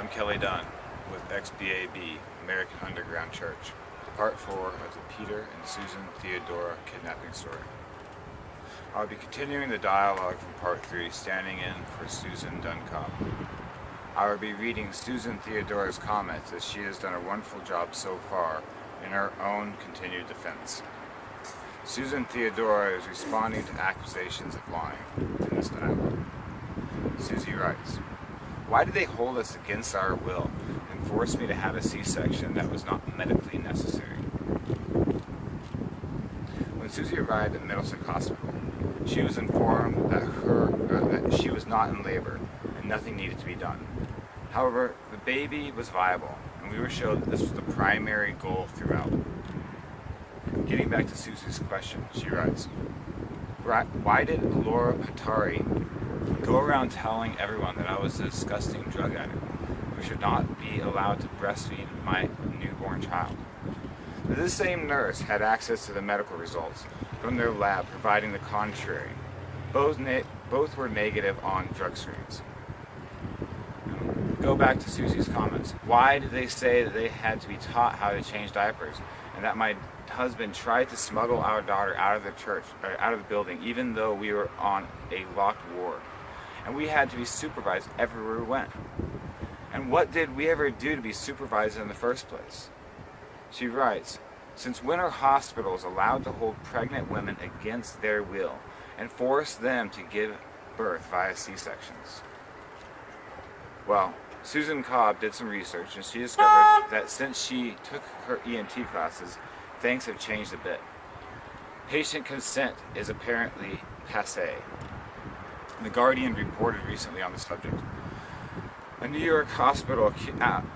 I'm Kelly Dunn with XBAB, American Underground Church, part 4 of the Peter and Susan Theodoro kidnapping story. I'll be continuing the dialogue from part 3, standing in for Susan Dunn Cobb. I will be reading Susan Theodoro's comments as she has done a wonderful job so far in her own continued defense. Susan Theodoro is responding to accusations of lying in this dialogue. Suzy writes, "Why did they hold us against our will and force me to have a C-section that was not medically necessary?" When Suzy arrived at Middlesex Hospital, she was informed that she was not in labor and nothing needed to be done. However, the baby was viable, and we were showed that this was the primary goal throughout. Getting back to Suzy's question, she writes, "Why did Laura Hatari go around telling everyone that I was a disgusting drug addict who should not be allowed to breastfeed my newborn child?" This same nurse had access to the medical results from their lab providing the contrary. Both were negative on drug screens. Go back to Suzy's comments. Why did they say that they had to be taught how to change diapers and that my husband tried to smuggle our daughter out of the church, or out of the building, even though we were on a locked ward, and we had to be supervised everywhere we went? And what did we ever do to be supervised in the first place? She writes, "Since when are hospitals allowed to hold pregnant women against their will and force them to give birth via C-sections?" Well, Susan Cobb did some research and she discovered that since she took her ENT classes, things have changed a bit. Patient consent is apparently passé. The Guardian reported recently on the subject. A New York hospital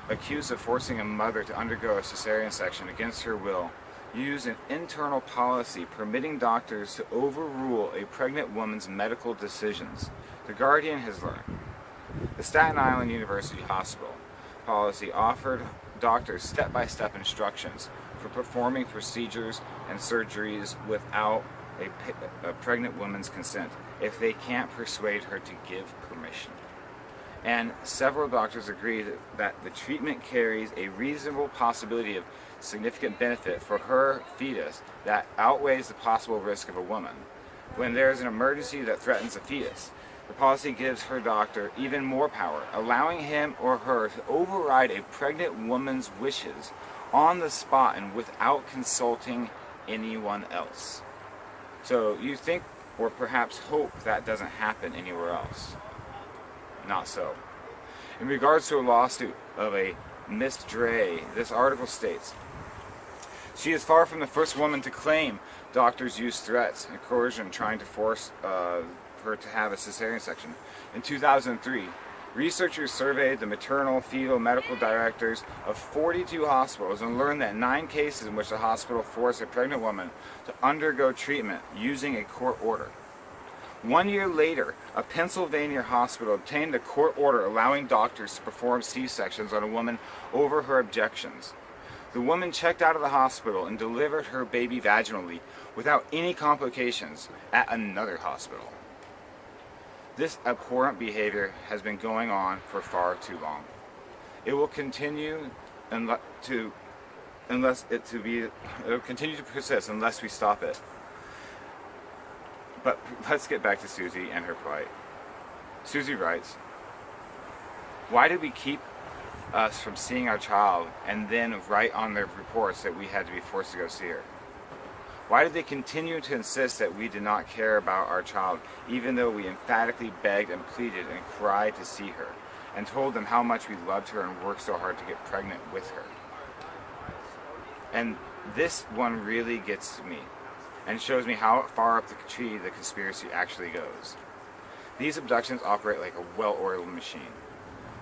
accused of forcing a mother to undergo a cesarean section against her will used an internal policy permitting doctors to overrule a pregnant woman's medical decisions. The Guardian has learned. The Staten Island University Hospital policy offered doctors step-by-step instructions for performing procedures and surgeries without a pregnant woman's consent if they can't persuade her to give permission. And several doctors agreed that the treatment carries a reasonable possibility of significant benefit for her fetus that outweighs the possible risk of a woman. When there is an emergency that threatens the fetus, the policy gives her doctor even more power, allowing him or her to override a pregnant woman's wishes on the spot and without consulting anyone else. So you think, or perhaps hope, that doesn't happen anywhere else. Not so. In regards to a lawsuit of a Miss Dre, this article states, "She is far from the first woman to claim doctors used threats and coercion trying to force her to have a cesarean section. In 2003, researchers surveyed the maternal fetal medical directors of 42 hospitals and learned that 9 cases in which the hospital forced a pregnant woman to undergo treatment using a court order. 1 year later, a Pennsylvania hospital obtained a court order allowing doctors to perform C-sections on a woman over her objections. The woman checked out of the hospital and delivered her baby vaginally without any complications at another hospital. This abhorrent behavior has been going on for far too long. It will continue to persist unless we stop it." But let's get back to Suzy and her plight. Suzy writes, "Why did we keep us from seeing our child and then write on their reports that we had to be forced to go see her? Why did they continue to insist that we did not care about our child, even though we emphatically begged and pleaded and cried to see her, and told them how much we loved her and worked so hard to get pregnant with her?" And this one really gets to me, and shows me how far up the tree the conspiracy actually goes. These abductions operate like a well-oiled machine.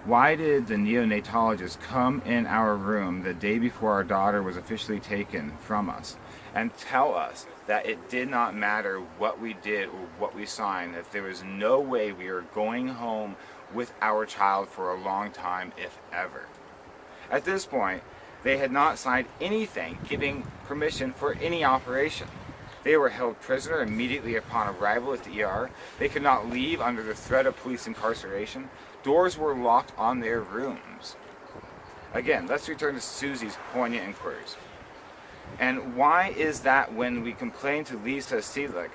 Why did the neonatologist come in our room the day before our daughter was officially taken from us and tell us that it did not matter what we did or what we signed, that there was no way we were going home with our child for a long time, if ever? At this point, they had not signed anything giving permission for any operation. They were held prisoner immediately upon arrival at the ER. They could not leave under the threat of police incarceration. Doors were locked on their rooms. Again, let's return to Suzy's poignant inquiries. And why is that when we complain to Lisa Selig,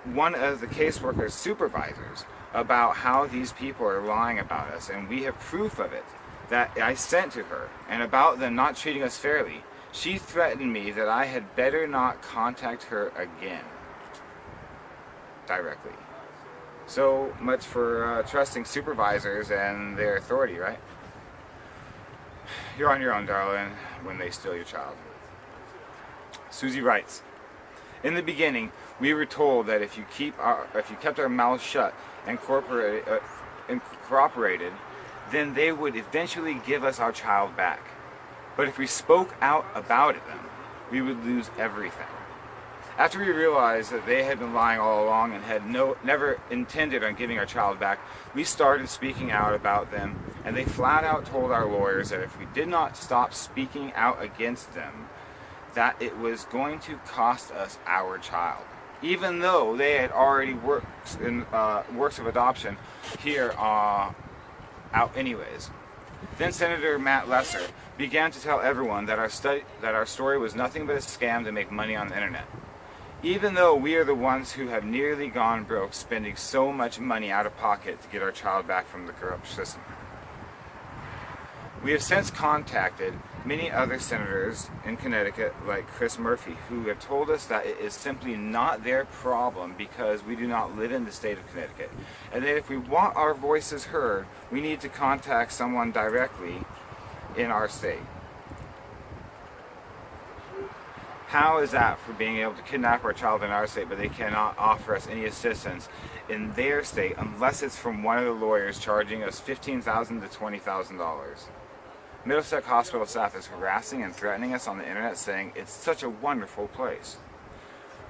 one of the caseworker's supervisors, about how these people are lying about us, and we have proof of it that I sent to her, and about them not treating us fairly, she threatened me that I had better not contact her again directly. So much for trusting supervisors and their authority, right? You're on your own, darling, when they steal your child. Suzy writes, in the beginning, we were told that if you kept our mouths shut and cooperated, then they would eventually give us our child back. But if we spoke out about it then, we would lose everything. After we realized that they had been lying all along and had never intended on giving our child back, we started speaking out about them, and they flat out told our lawyers that if we did not stop speaking out against them, that it was going to cost us our child, even though they had already works of adoption here out anyways. Then Senator Matt Lesser began to tell everyone that our story was nothing but a scam to make money on the internet, even though we are the ones who have nearly gone broke spending so much money out of pocket to get our child back from the corrupt system. We have since contacted many other senators in Connecticut, like Chris Murphy, who have told us that it is simply not their problem because we do not live in the state of Connecticut, and that if we want our voices heard, we need to contact someone directly in our state. How is that for being able to kidnap our child in our state, but they cannot offer us any assistance in their state unless it's from one of the lawyers charging us $15,000 to $20,000? Middlesex Hospital staff is harassing and threatening us on the internet, saying it's such a wonderful place.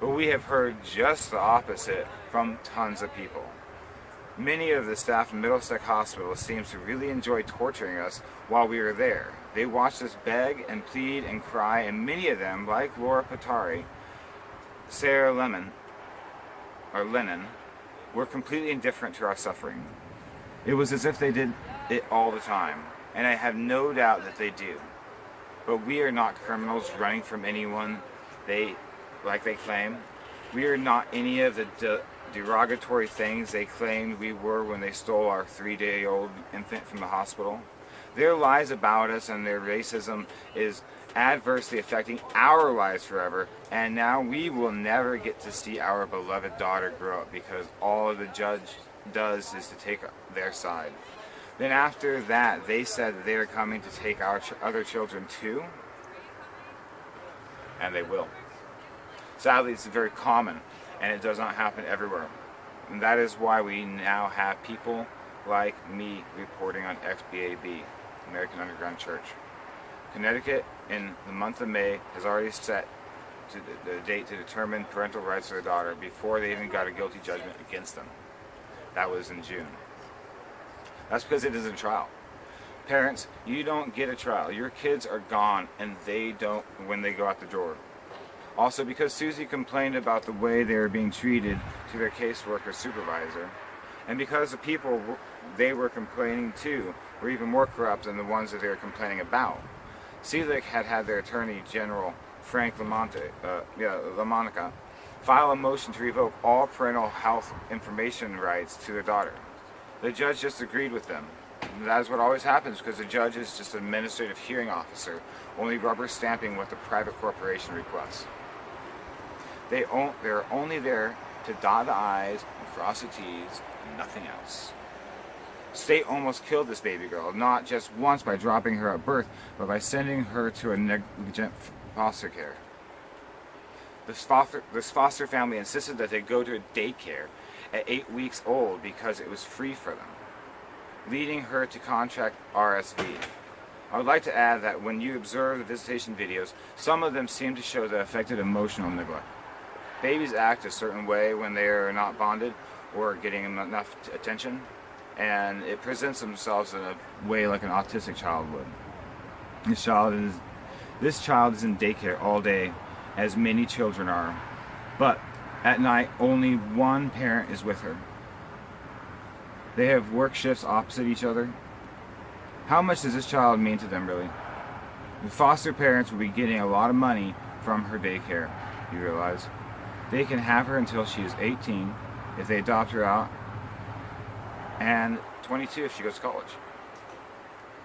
But we have heard just the opposite from tons of people. Many of the staff in Middlesex Hospital seems to really enjoy torturing us while we are there. They watched us beg and plead and cry, and many of them, like Laura Patari, Sarah Lennon, were completely indifferent to our suffering. It was as if they did it all the time, and I have no doubt that they do. But we are not criminals running from anyone like they claim. We are not any of the derogatory things they claimed we were when they stole our 3-day-old infant from the hospital. Their lies about us and their racism is adversely affecting our lives forever, and now we will never get to see our beloved daughter grow up because all the judge does is to take their side. Then after that, they said that they are coming to take our other children too, and they will. Sadly, it's very common, and it does not happen everywhere. And that is why we now have people like me reporting on XBAB, American Underground Church. Connecticut, in the month of May, has already set the date to determine parental rights of their daughter before they even got a guilty judgment against them. That was in June. That's because it is a trial. Parents, you don't get a trial. Your kids are gone, and they don't when they go out the door. Also, because Suzy complained about the way they were being treated to their caseworker supervisor, and because the people they were complaining to were even more corrupt than the ones that they were complaining about. Selig had their Attorney General, Frank LaMonica, file a motion to revoke all parental health information rights to their daughter. The judge just agreed with them. And that is what always happens because the judge is just an administrative hearing officer, only rubber stamping what the private corporation requests. They're only there to dot the I's and cross the T's and nothing else. State almost killed this baby girl, not just once by dropping her at birth, but by sending her to a negligent foster care. This foster family insisted that they go to a daycare at 8 weeks old because it was free for them, leading her to contract RSV. I would like to add that when you observe the visitation videos, some of them seem to show the affected emotional neglect. Babies act a certain way when they are not bonded or getting enough attention, and it presents themselves in a way like an autistic child would. This child is in daycare all day, as many children are, But at night, only one parent is with her. They have work shifts opposite each other. How much does this child mean to them, really? The foster parents will be getting a lot of money from her daycare, you realize. They can have her until she is 18 if they adopt her out, and 22 if she goes to college.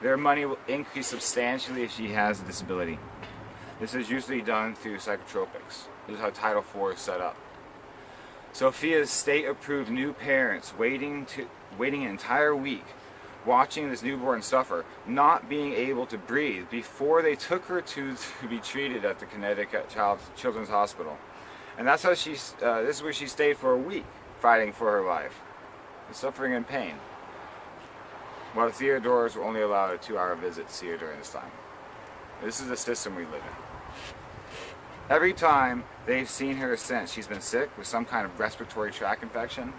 Their money will increase substantially if she has a disability. This is usually done through psychotropics. This is how Title IV is set up. Sophia's state-approved new parents waiting an entire week, watching this newborn suffer, not being able to breathe before they took her to be treated at the Connecticut Children's Hospital. And that's how this is where she stayed for a week, fighting for her life, suffering and pain. While the Theodoros were only allowed a 2-hour visit to see her during this time. This is the system we live in. Every time they've seen her since, she's been sick with some kind of respiratory tract infection.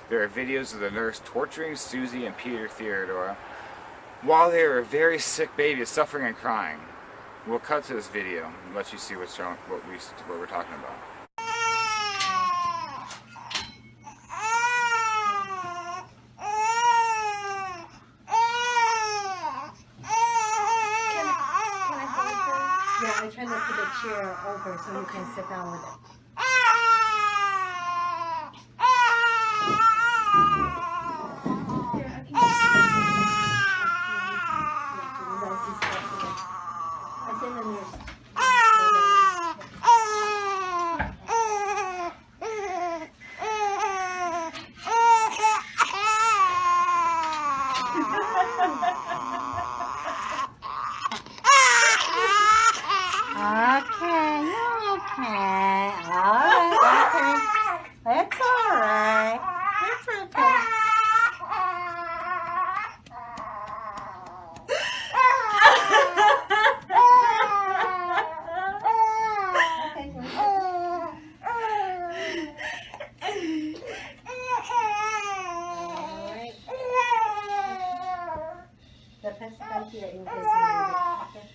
There are videos of the nurse torturing Suzy and Theodoro while they were a very sick baby, suffering and crying. We'll cut to this video and let you see what we're talking about. Yeah, I try to put a chair over so you can sit down with it.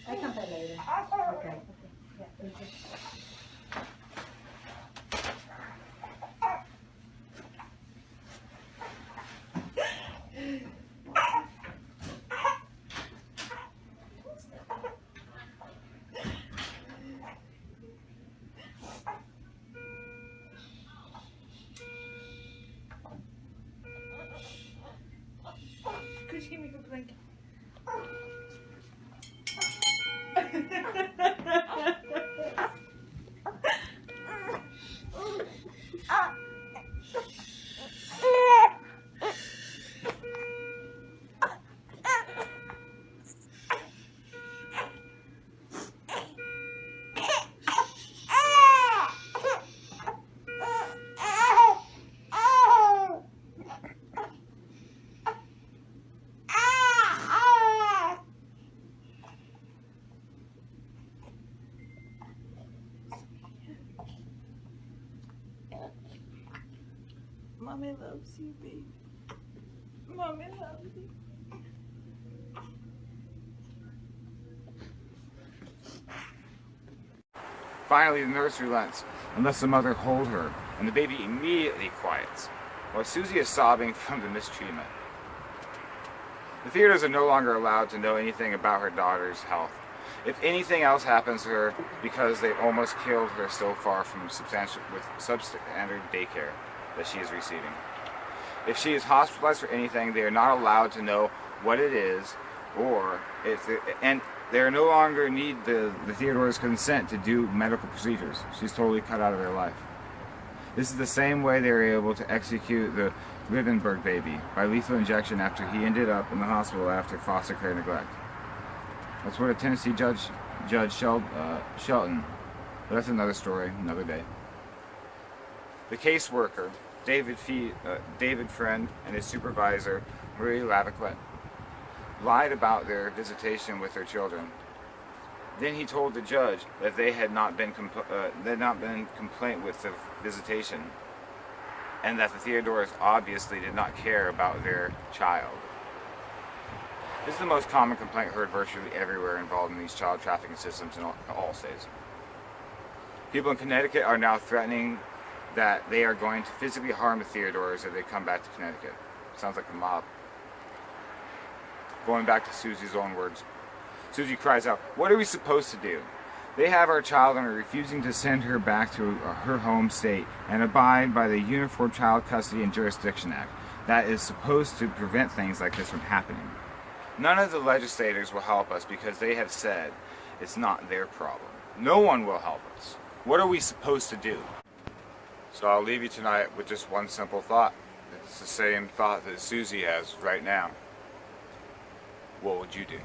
I come back later. Okay. Yeah, thank you. Could you give me a good blanket? Mommy loves you, baby. Mommy loves you. Finally, the nurse relents and lets the mother hold her, and the baby immediately quiets, while Suzy is sobbing from the mistreatment. The Theodoros are no longer allowed to know anything about her daughter's health. If anything else happens to her, because they almost killed her so far from substandard daycare that she is receiving. If she is hospitalized for anything, they are not allowed to know what it is, and they no longer need the Theodoros' consent to do medical procedures. She's totally cut out of their life. This is the same way they were able to execute the Ribbenberg baby by lethal injection after he ended up in the hospital after foster care neglect. That's what a Tennessee Judge Shelton, but that's another story, another day. The caseworker, David Friend, and his supervisor, Marie Lavaclet, lied about their visitation with their children. Then he told the judge that they had not been complaint with the visitation, and that the Theodoros obviously did not care about their child. This is the most common complaint heard virtually everywhere involved in these child trafficking systems in all states. People in Connecticut are now threatening that they are going to physically harm the Theodoros if they come back to Connecticut. Sounds like a mob. Going back to Suzy's own words. Suzy cries out, "What are we supposed to do? They have our child and are refusing to send her back to her home state and abide by the Uniform Child Custody and Jurisdiction Act that is supposed to prevent things like this from happening. None of the legislators will help us because they have said it's not their problem. No one will help us. What are we supposed to do?" So I'll leave you tonight with just one simple thought. It's the same thought that Suzy has right now. What would you do?